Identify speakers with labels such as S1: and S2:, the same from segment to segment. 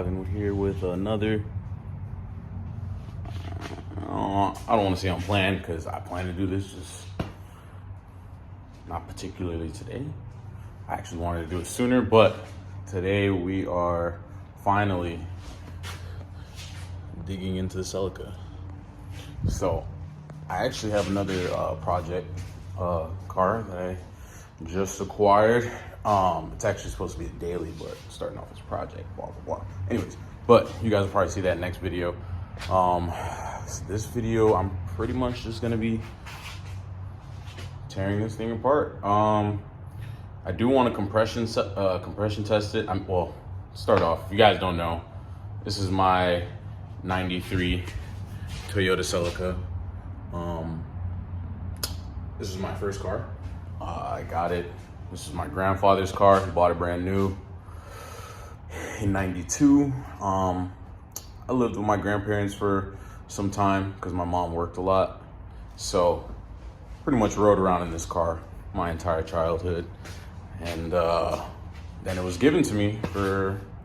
S1: gt2, and we're here with another, I don't want to say unplanned, because I plan to do this, just not particularly today. I actually wanted to do it sooner, but today we are finally digging into the Celica. So I actually have another project car that I just acquired. It's actually supposed to be a daily, but starting off as a project, blah, blah, blah. Anyways, but you guys will probably see that next video. This video, I'm pretty much just gonna be tearing this thing apart. I do want to compression test it. Well, start off, if you guys don't know, this is my 93 Toyota Celica. This is my first car. I got it. This is my grandfather's car. He bought it brand new in 92. I lived with my grandparents for some time because my mom worked a lot. So pretty much rode around in this car my entire childhood. And then it was given to me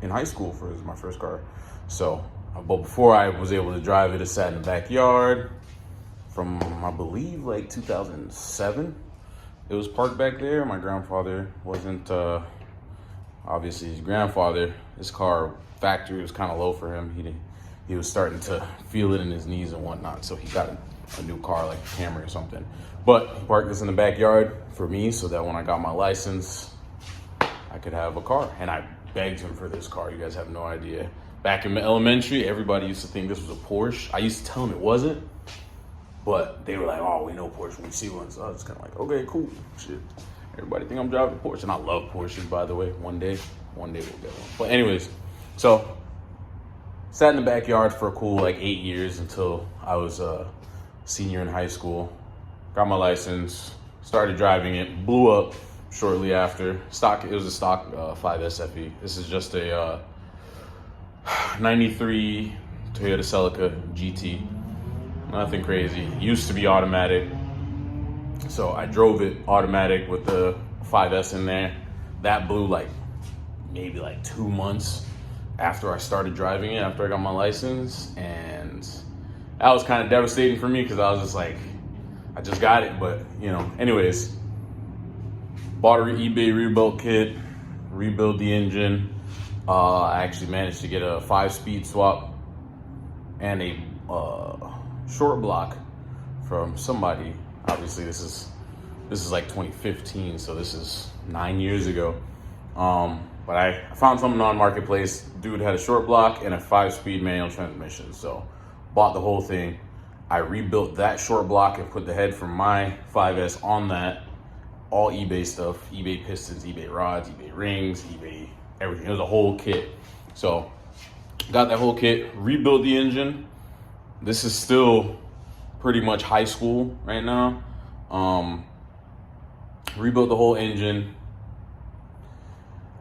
S1: in high school for my first car. So, but before I was able to drive it, it sat in the backyard from, I believe, like 2007. It was parked back there. My grandfather wasn't, obviously his grandfather, his car factory was kind of low for him. He was starting to feel it in his knees and whatnot. So he got a new car, like a Camry or something. But he parked this in the backyard for me so that when I got my license, I could have a car. And I begged him for this car. You guys have no idea. Back in elementary, everybody used to think this was a Porsche. I used to tell them it wasn't. But they were like, oh, we know Porsche when we see one. So I was kind of like, okay, cool, shit. Everybody think I'm driving a Porsche. And I love Porsches, by the way. One day we'll get one. But anyways, so sat in the backyard for a cool like 8 years until I was a senior in high school. Got my license, started driving it, blew up shortly after. It was a stock 5S FE. This is just a 93 Toyota Celica GT. Nothing crazy. Used to be automatic. So I drove it automatic with the 5S in there. That blew like maybe like 2 months after I started driving it, after I got my license. And that was kind of devastating for me because I was just like, I just got it, but you know, anyways, bought an eBay rebuild kit, rebuild the engine. I actually managed to get a 5-speed swap and a short block from somebody. Obviously this is like 2015, so this is 9 years ago. But I found something on Marketplace. Dude had a short block and a 5-speed manual transmission, so bought the whole thing. I rebuilt that short block and put the head from my 5S on that. All eBay stuff, eBay pistons, eBay rods, eBay rings, eBay everything. It was a whole kit. So got that whole kit, rebuilt the engine. This is still pretty much high school right now. Rebuilt the whole engine.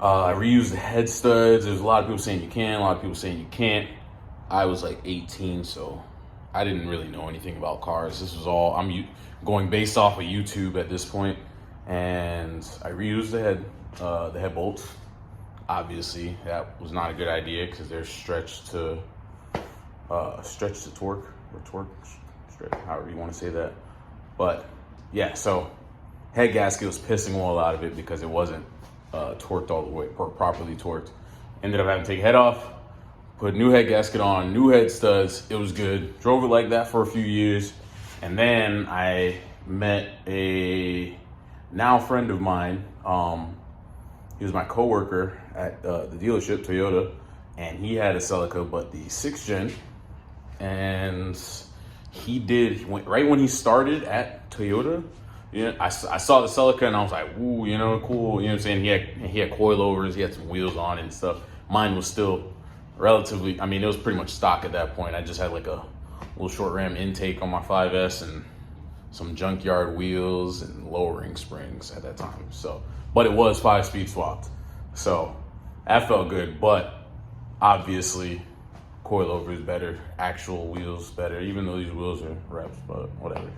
S1: I reused the head studs. There's a lot of people saying you can, a lot of people saying you can't. I was like 18, so I didn't really know anything about cars. This was all, I'm going based off of YouTube at this point. And I reused the head bolts. Obviously, that was not a good idea because they're stretched to torque, or torque, stretch, however you want to say that. But yeah, so head gasket was pissing all out of it because it wasn't torqued all the way, properly torqued. Ended up having to take head off, put new head gasket on, new head studs. It was good. Drove it like that for a few years. And then I met a now friend of mine. He was my coworker at the dealership, Toyota, and he had a Celica, but the 6th gen. And right when he started at Toyota, you know, I saw the Celica and I was like, ooh, you know, cool. You know what I'm saying? He had coilovers, he had some wheels on it and stuff. Mine was still relatively, I mean, it was pretty much stock at that point. I just had like a little short ram intake on my 5S and some junkyard wheels and lowering springs at that time. So, but it was 5-speed swapped. So that felt good, but obviously coilovers better, actual wheels better, even though these wheels are reps, but whatever.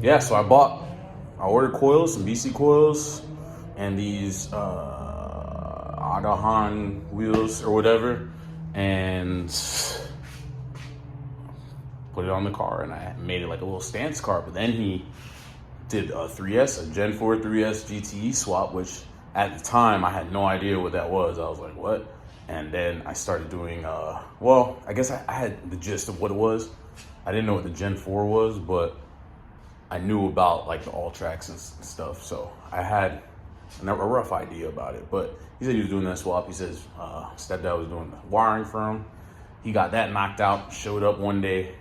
S1: Yeah, so I ordered coils, some BC coils, and these, I Agahan wheels or whatever, and put it on the car, and I made it like a little stance car. But then he did a 3S, a Gen 4 3S GTE swap, which at the time I had no idea what that was. I was like, what? And then I started doing, well, I guess I had the gist of what it was. I didn't know what the Gen 4 was, but I knew about like the all tracks and stuff. So I had a rough idea about it. But he said he was doing that swap. He says stepdad was doing the wiring for him. He got that knocked out, showed up one day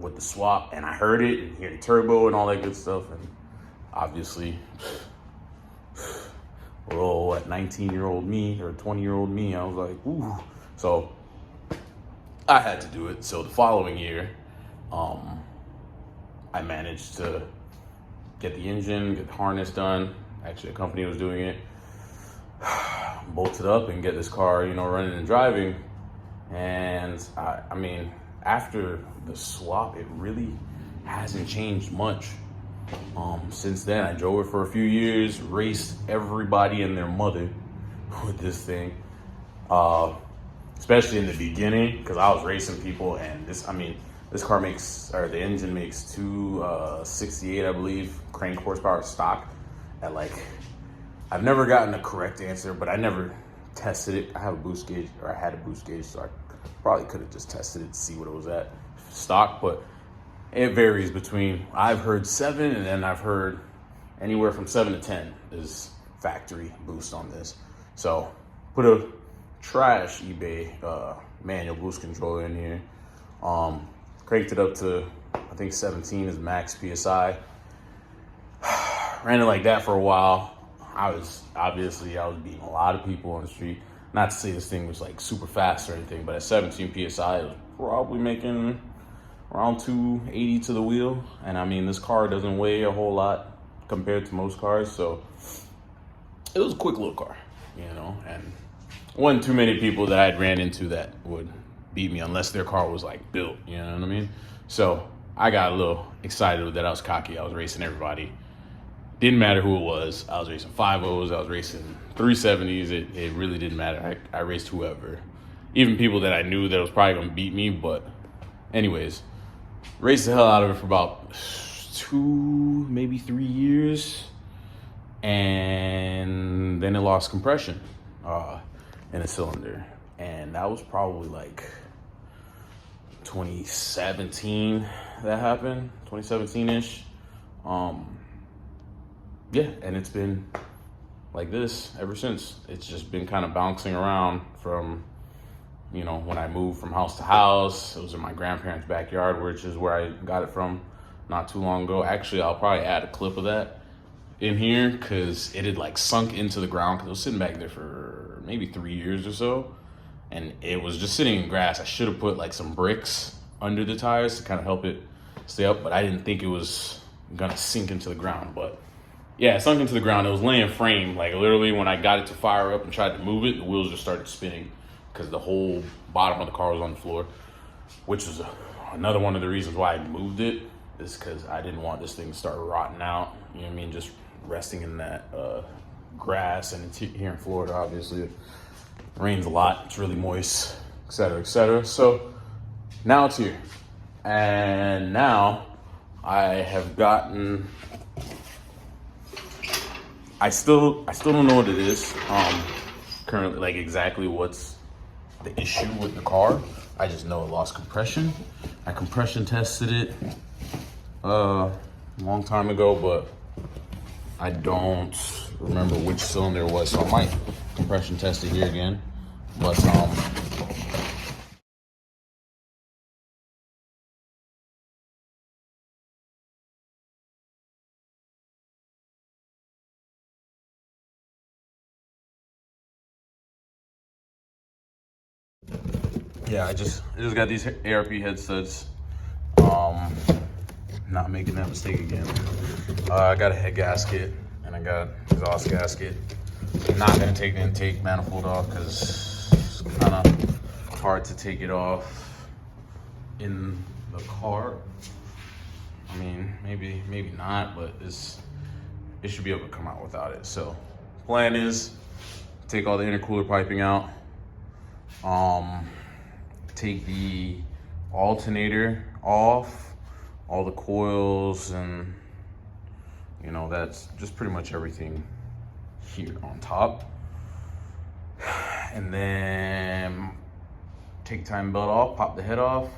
S1: with the swap, and I heard it and hear the turbo and all that good stuff. And obviously, little 19-year-old me or 20-year-old me, I was like, ooh. So I had to do it. So the following year, I managed to get the engine, get the harness done. Actually, a company was doing it. Bolt it up and get this car, running and driving. And I mean, after the swap, it really hasn't changed much. Since then, I drove it for a few years, raced everybody and their mother with this thing. Especially in the beginning, because I was racing people, and this car makes, or the engine makes 268, I believe, crank horsepower stock at like, I've never gotten a correct answer, but I never tested it. I have a boost gauge, or I had a boost gauge, so I probably could have just tested it to see what it was at stock, but it varies between, I've heard 7, and then I've heard anywhere from 7 to 10 is factory boost on this. So put a trash eBay manual boost controller in here. Cranked it up to, I think 17 is max PSI. Ran it like that for a while. I was beating a lot of people on the street. Not to say this thing was like super fast or anything, but at 17 PSI, it was probably making around 280 to the wheel. And I mean, this car doesn't weigh a whole lot compared to most cars. So it was a quick little car, and wasn't too many people that I'd ran into that would beat me unless their car was like built, you know what I mean? So I got a little excited with that. I was cocky. I was racing everybody. Didn't matter who it was. I was racing 5.0s. I was racing 370s. It really didn't matter. I raced whoever. Even people that I knew that was probably going to beat me. But anyways, raced the hell out of it for about 2, maybe 3 years. And then it lost compression in a cylinder. And that was probably like 2017 that happened, 2017-ish. Yeah, and it's been like this ever since. It's just been kind of bouncing around from, when I moved from house to house. It was in my grandparents' backyard, which is where I got it from not too long ago. Actually, I'll probably add a clip of that in here because it had like sunk into the ground because it was sitting back there for maybe 3 years or so. And it was just sitting in grass. I should have put like some bricks under the tires to kind of help it stay up, but I didn't think it was gonna sink into the ground. But yeah, it sunk into the ground. It was laying frame. Like literally when I got it to fire up and tried to move it, the wheels just started spinning because the whole bottom of the car was on the floor, which was another one of the reasons why I moved it, is because I didn't want this thing to start rotting out. You know what I mean? Just resting in that grass, and it's here in Florida, obviously. It rains a lot. It's really moist, et cetera, et cetera. So now it's here. And now I have gotten, I still don't know what it is currently, like exactly what's the issue with the car. I just know it lost compression. I compression tested it a long time ago, but I don't remember which cylinder it was, so I might compression test it here again. But yeah, I just got these ARP head studs. Not making that mistake again. I got a head gasket and I got exhaust gasket. I'm not gonna take the intake manifold off because it's kind of hard to take it off in the car. I mean, maybe not, but it should be able to come out without it. So plan is take all the intercooler piping out. Take the alternator off, all the coils, and you know, that's just pretty much everything here on top. And then take timing belt off, pop the head off,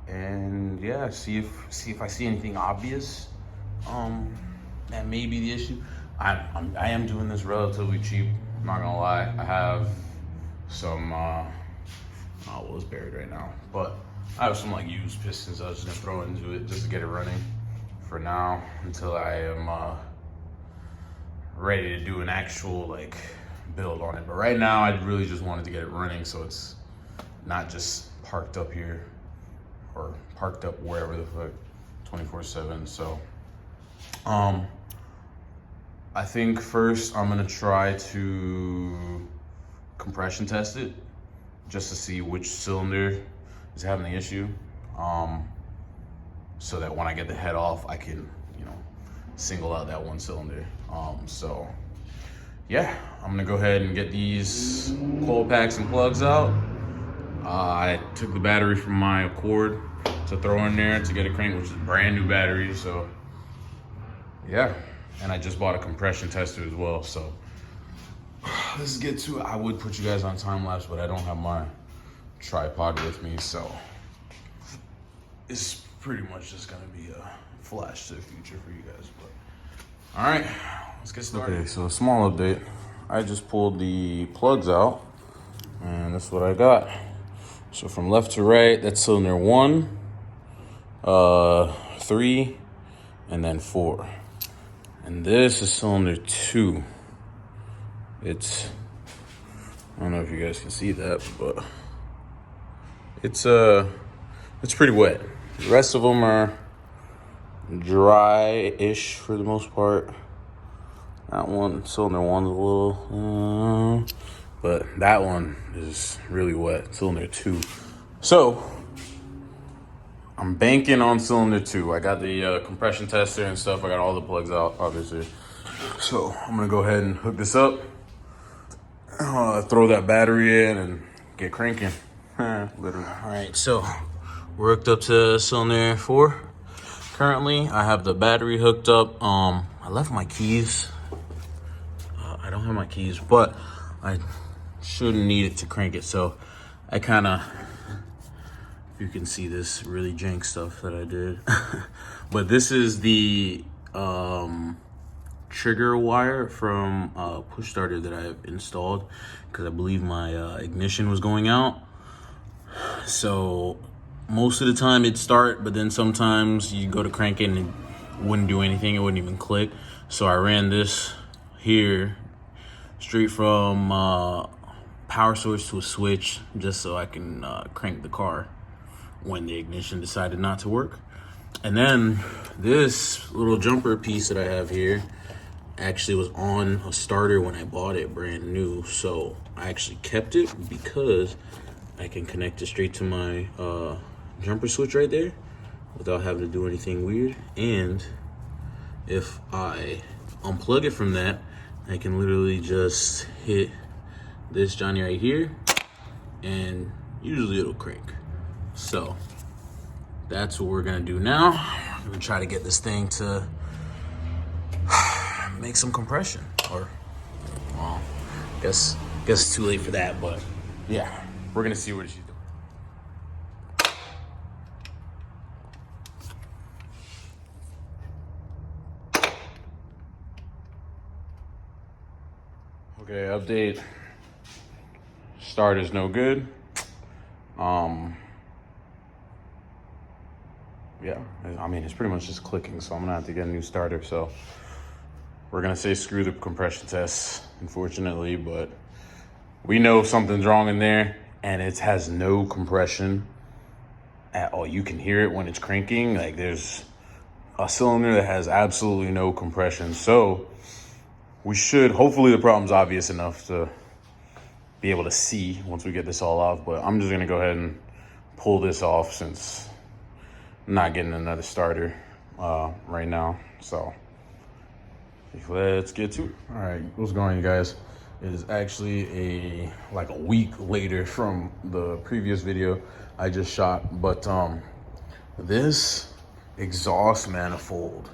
S1: and yeah, see if I see anything obvious that may be the issue. I am doing this relatively cheap, I'm not gonna lie. I have some well, it's buried right now, but I have some like used pistons I was just gonna throw into it just to get it running for now until I am ready to do an actual like build on it. But right now I really just wanted to get it running so it's not just parked up here or parked up wherever the fuck 24/7. So I think first I'm gonna try to compression test it just to see which cylinder is having the issue, so that when I get the head off I can, you know, single out that one cylinder. So yeah, I'm gonna go ahead and get these coil packs and plugs out. I took the battery from my Accord to throw in there to get a crank, which is a brand new battery. So yeah, and I just bought a compression tester as well. So let's get to it. I would put you guys on time lapse, but I don't have my tripod with me, so it's pretty much just gonna be a flash to the future for you guys. But all right, let's get started. Okay, so a small update. I just pulled the plugs out, and that's what I got. So from left to right, that's cylinder 1, 3, and then 4. And this is cylinder 2. It's, I don't know if you guys can see that, but it's pretty wet. The rest of them are dry-ish for the most part. That one, cylinder 1's a little, but that one is really wet, cylinder 2. So I'm banking on cylinder 2. I got the compression tester and stuff. I got all the plugs out, obviously. So I'm gonna go ahead and hook this up, throw that battery in, and get cranking. Literally. All right, so we're hooked up to cylinder 4. Currently, I have the battery hooked up. I left my keys. I don't have my keys, but I shouldn't need it to crank it. So I kind of, you can see this really jank stuff that I did. But this is the trigger wire from a push starter that I've installed because I believe my ignition was going out. So most of the time it'd start, but then sometimes you go to crank it and it wouldn't do anything. It wouldn't even click. So I ran this here straight from power source to a switch just so I can crank the car when the ignition decided not to work. And then this little jumper piece that I have here actually was on a starter when I bought it brand new. So I actually kept it because I can connect it straight to my jumper switch right there without having to do anything weird. And if I unplug it from that, I can literally just hit this Johnny right here and usually it'll crank. So that's what we're gonna do now. We're gonna try to get this thing to make some compression, or well, guess it's too late for that, but yeah, we're gonna see what she's doing. Okay, update. Start is no good. Yeah, I mean, it's pretty much just clicking, so I'm gonna have to get a new starter. So we're gonna say screw the compression test, unfortunately, but we know something's wrong in there, and it has no compression at all. You can hear it when it's cranking. Like, there's a cylinder that has absolutely no compression. So we should, hopefully the problem's obvious enough to be able to see once we get this all off. But I'm just gonna go ahead and pull this off since I'm not getting another starter right now. So let's get to it. All right, what's going on, you guys? is actually like a week later from the previous video I just shot. But this exhaust manifold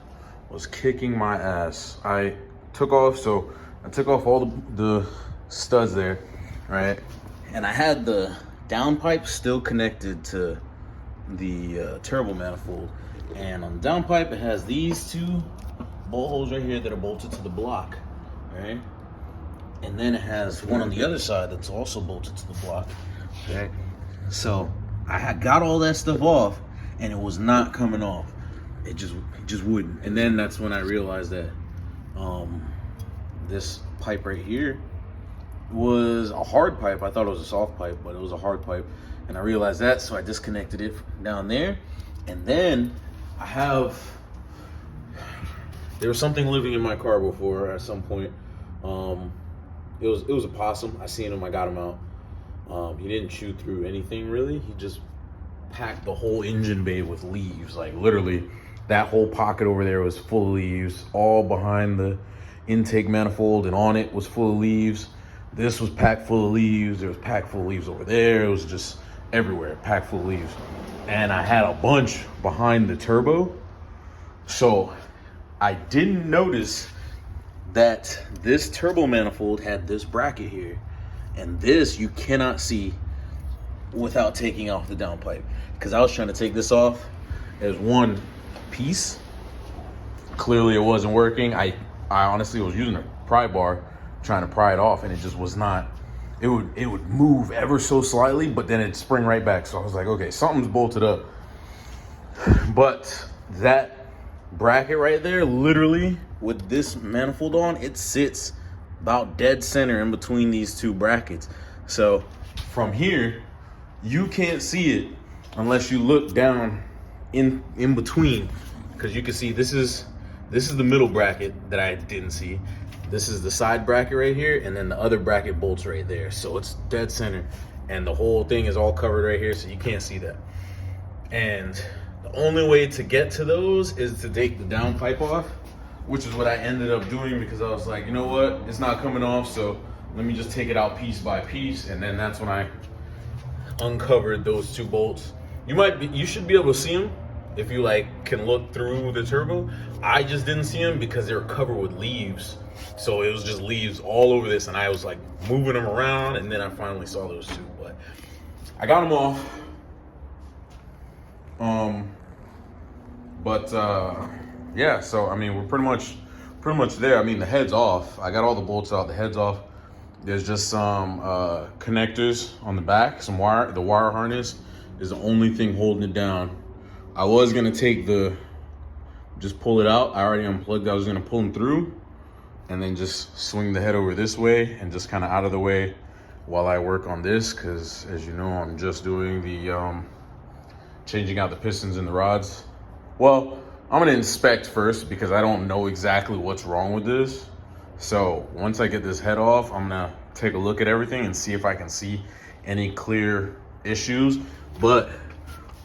S1: was kicking my ass. I took off all the studs there, right? And I had the downpipe still connected to the turbo manifold. And on the downpipe, it has these two bolt holes right here that are bolted to the block, right? And then it has one on the other side that's also bolted to the block, right? So I had got all that stuff off, and it was not coming off. It just wouldn't. And then that's when I realized that this pipe right here was a hard pipe. I thought it was a soft pipe, but it was a hard pipe. And I realized that, so I disconnected it down there. And then there was something living in my car before at some point. It was a possum. I seen him, I got him out. He didn't chew through anything really. He just packed the whole engine bay with leaves. Like literally that whole pocket over there was full of leaves, all behind the intake manifold, and on it was full of leaves. This was packed full of leaves. There was packed full of leaves over there. It was just everywhere, packed full of leaves. And I had a bunch behind the turbo. So I didn't notice that this turbo manifold had this bracket here. And this you cannot see without taking off the downpipe. Because I was trying to take this off as one piece. Clearly it wasn't working. I honestly was using a pry bar trying to pry it off, and it just was not. It would move ever so slightly, but then it'd spring right back. So I was like, okay, something's bolted up. But that bracket right there, literally with this manifold on, it sits about dead center in between these two brackets. So from here, you can't see it unless you look down in between, because you can see this is the middle bracket that I didn't see. This is the side bracket right here, and then the other bracket bolts right there. So it's dead center, and the whole thing is all covered right here, so you can't see that. And the only way to get to those is to take the downpipe off, which is what I ended up doing, because I was like, you know what, it's not coming off, so let me just take it out piece by piece. And then that's when I uncovered those two bolts. You should be able to see them if you like can look through the turbo. I just didn't see them because they were covered with leaves. So it was just leaves all over this, and I was like moving them around, and then I finally saw those two. But I got them off. Yeah, so I mean, we're pretty much there. I mean, the head's off. I got all the bolts out, the head's off. There's just some connectors on the back, some wire. The wire harness is the only thing holding it down. I was gonna just pull it out. I already unplugged. I was gonna pull them through and then just swing the head over this way and just kind of out of the way while I work on this, because as you know, I'm just doing the changing out the pistons and the rods. Well, I'm gonna inspect first because I don't know exactly what's wrong with this. So once I get this head off, I'm gonna take a look at everything and see if I can see any clear issues. But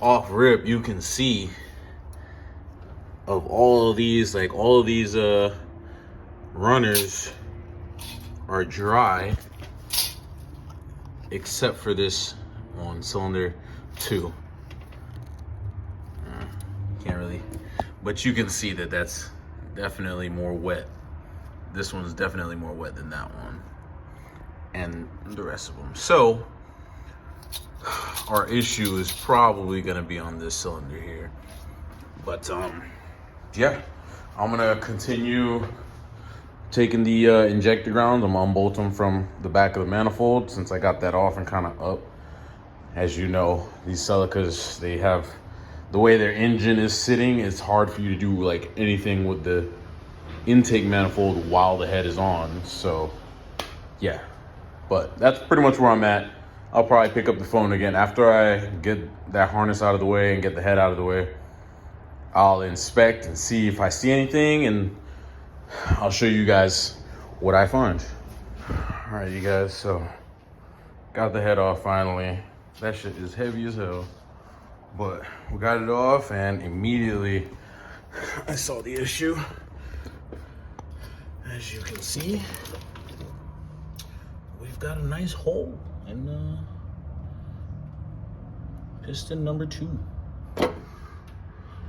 S1: off rip, you can see of all of these, like all of these runners are dry, except for this on cylinder 2. Can't really, but you can see that that's definitely more wet. This one's definitely more wet than that one, and the rest of them. So our issue is probably gonna be on this cylinder here. But yeah, I'm gonna continue taking the injector grounds. I'm gonna unbolt them from the back of the manifold since I got that off and kind of up. As you know, these Celicas, they have the way their engine is sitting. It's hard for you to do like anything with the intake manifold while the head is on. So yeah, but that's pretty much where I'm at. I'll probably pick up the phone again after I get that harness out of the way and get the head out of the way. I'll inspect and see if I see anything, and I'll show you guys what I find. All right, you guys, so got the head off finally. That shit is heavy as hell, but we got it off, and immediately I saw the issue. As you can see, we've got a nice hole in piston number 2.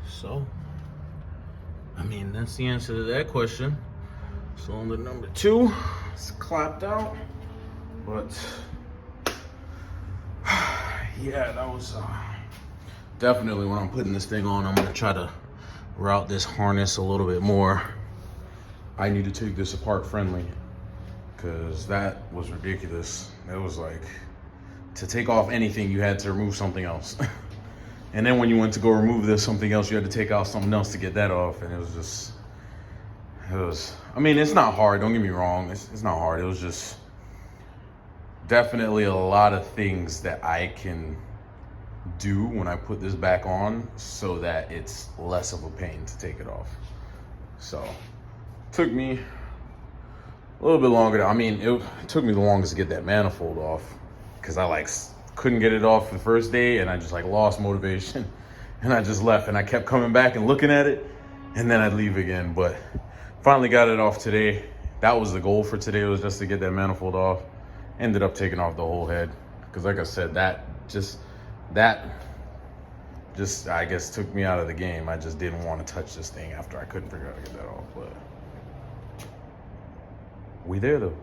S1: So, I mean, that's the answer to that question. Cylinder number 2 is clapped out, but yeah, that was definitely when I'm putting this thing on, I'm gonna try to route this harness a little bit more. I need to take this apart friendly because that was ridiculous. It was like, to take off anything, you had to remove something else. And then when you went to go remove this something else, you had to take out something else to get that off. And I mean, it's not hard, don't get me wrong. It's not hard. It was just definitely a lot of things that I can do when I put this back on so that it's less of a pain to take it off. So, it took me a little bit longer. I mean, it took me the longest to get that manifold off because I couldn't get it off the first day and I just lost motivation and I just left and I kept coming back and looking at it and then I'd leave again. But finally got it off today. That was the goal for today, was just to get that manifold off. Ended up taking off the whole head because like I said, that just I guess took me out of the game. I just didn't want to touch this thing after I couldn't figure out how to get that off. But we there though.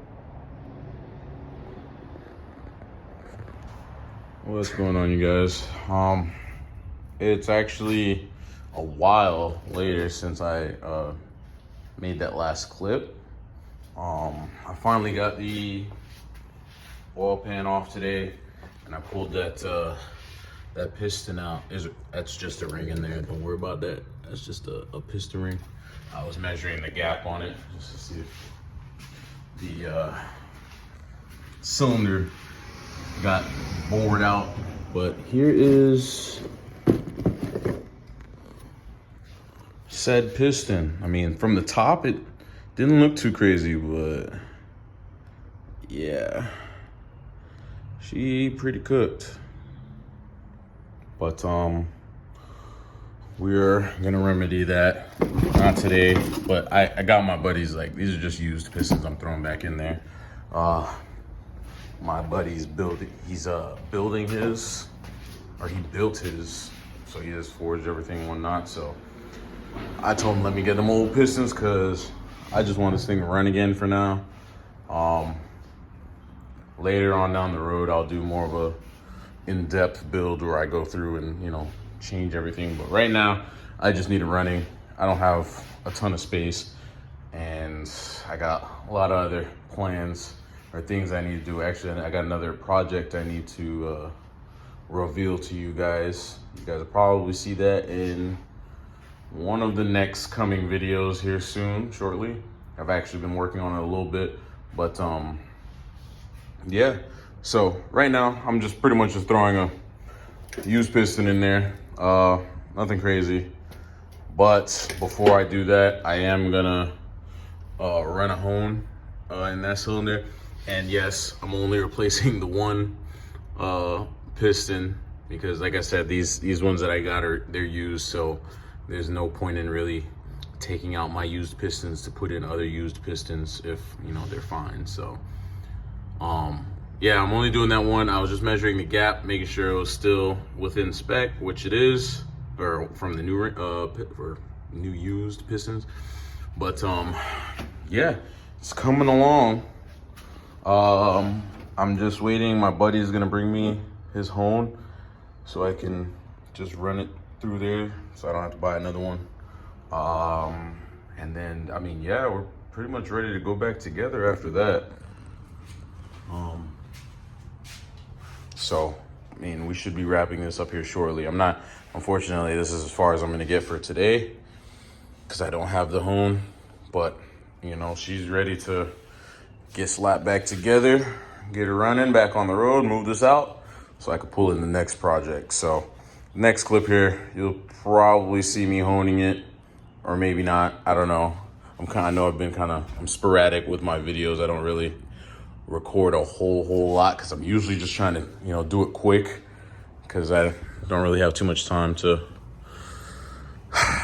S1: What's going on, you guys? It's actually a while later since I made that last clip. I finally got the oil pan off today, and I pulled that piston out. That's just a ring in there. Don't worry about that. That's just a piston ring. I was measuring the gap on it just to see if the cylinder got bored out. But here is said piston. I mean, from the top, it didn't look too crazy, but yeah, she pretty cooked. But we're gonna remedy that, not today, but I got my buddies, these are just used pistons I'm throwing back in there. My buddy's building his, or he built his, so he has forged everything and whatnot. So I told him, let me get them old pistons because I just want this thing to run again for now. Later on down the road, I'll do more of a in-depth build where I go through and, change everything. But right now, I just need it running. I don't have a ton of space and I got a lot of other plans or things I need to do. Actually, I got another project I need to reveal to you guys. You guys will probably see that in one of the next coming videos here soon, shortly. I've actually been working on it a little bit, but yeah. So right now, I'm just pretty much just throwing a used piston in there. Nothing crazy. But before I do that, I am gonna run a hone in that cylinder. And yes, I'm only replacing the one piston because, like I said, these ones that I got they're used, so there's no point in really taking out my used pistons to put in other used pistons if they're fine. So yeah, I'm only doing that one. I was just measuring the gap, making sure it was still within spec, which it is, or from the new used pistons. But yeah, it's coming along. I'm just waiting. My buddy's gonna bring me his hone so I can just run it through there so I don't have to buy another one. And then, I mean, yeah, we're pretty much ready to go back together after that. So, I mean, we should be wrapping this up here shortly. Unfortunately, this is as far as I'm gonna get for today because I don't have the hone, but she's ready to get slapped back together, get her running back on the road, move this out so I could pull in the next project. So next clip here, you'll probably see me honing it, or maybe not, I don't know. I'm sporadic with my videos. I don't really record a whole lot because I'm usually just trying to, do it quick because I don't really have too much time to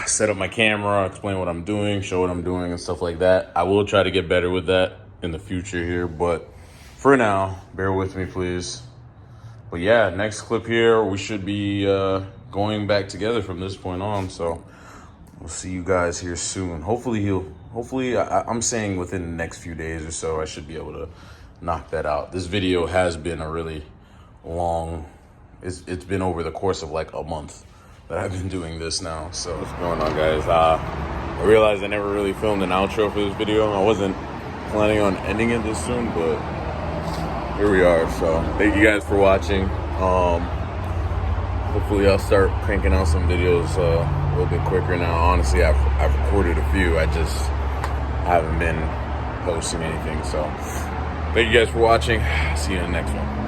S1: set up my camera, explain what I'm doing, show what I'm doing and stuff like that. I will try to get better with that in the future here, but for now, bear with me, please. But yeah, next clip here, we should be going back together from this point on. So we'll see you guys here soon. Hopefully, I'm saying within the next few days or so, I should be able to knock that out. This video has been a really long, it's been over the course of like a month that I've been doing this now. So what's going on, guys? I realized I never really filmed an outro for this video. I wasn't planning on ending it this soon, but here we are. So thank you guys for watching. Hopefully I'll start cranking out some videos a little bit quicker now. Honestly, I've recorded a few. I just haven't been posting anything. So thank you guys for watching. See you in the next one.